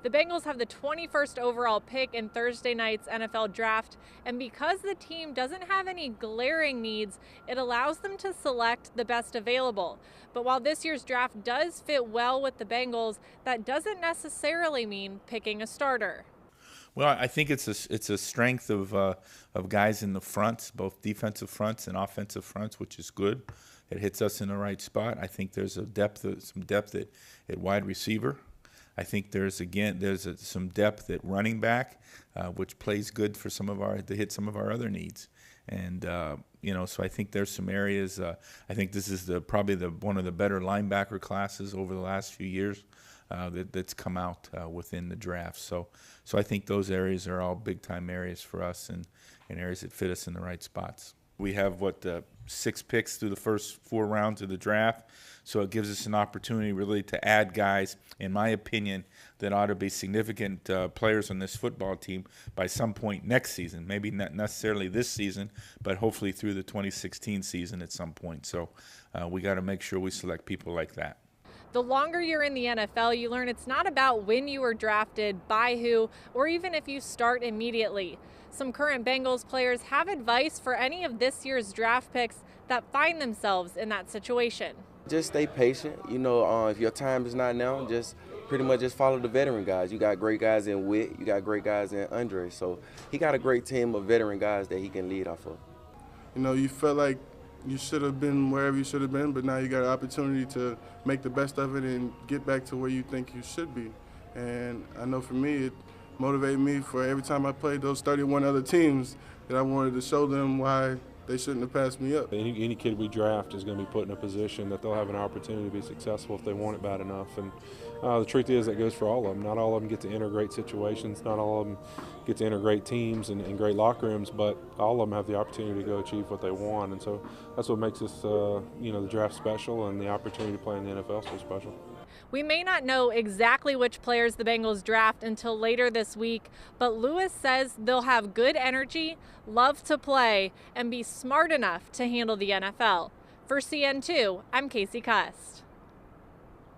The Bengals have the 21st overall pick in Thursday night's NFL draft, and because the team doesn't have any glaring needs, it allows them to select the best available. But while this year's draft does fit well with the Bengals, that doesn't necessarily mean picking a starter. Well, I think it's a strength of guys in the fronts, both defensive fronts and offensive fronts, which is good. It hits us in the right spot. I think there's some depth at wide receiver. I think there's some depth at running back, which plays good for to hit some of our other needs. And so I think there's some areas. I think this is probably one of the better linebacker classes over the last few years that's come out within the draft. So I think those areas are all big time areas for us and areas that fit us in the right spots. We have 6 picks through the first 4 rounds of the draft, so it gives us an opportunity really to add guys, in my opinion, that ought to be significant players on this football team by some point next season. Maybe not necessarily this season, but hopefully through the 2016 season at some point. So we got to make sure we select people like that. The longer you're in the NFL, you learn it's not about when you were drafted, by who, or even if you start immediately. Some current Bengals players have advice for any of this year's draft picks that find themselves in that situation. Just stay patient. If your time is not now, just pretty much just follow the veteran guys. You got great guys in Witt, you got great guys in Andre. So he got a great team of veteran guys that he can lead off of. You felt like you should have been wherever you should have been, but now you got an opportunity to make the best of it and get back to where you think you should be. And I know for me, it motivated me for every time I played those 31 other teams that I wanted to show them why they shouldn't have passed me up. Any kid we draft is going to be put in a position that they'll have an opportunity to be successful if they want it bad enough. And the truth is that goes for all of them. Not all of them get to enter great situations. Not all of them get to enter great teams and great locker rooms, but all of them have the opportunity to go achieve what they want. And so that's what makes this, the draft special and the opportunity to play in the NFL so special. We may not know exactly which players the Bengals draft until later this week, but Lewis says they'll have good energy, love to play, and be smart enough to handle the NFL. For CN2, I'm Casey Cust.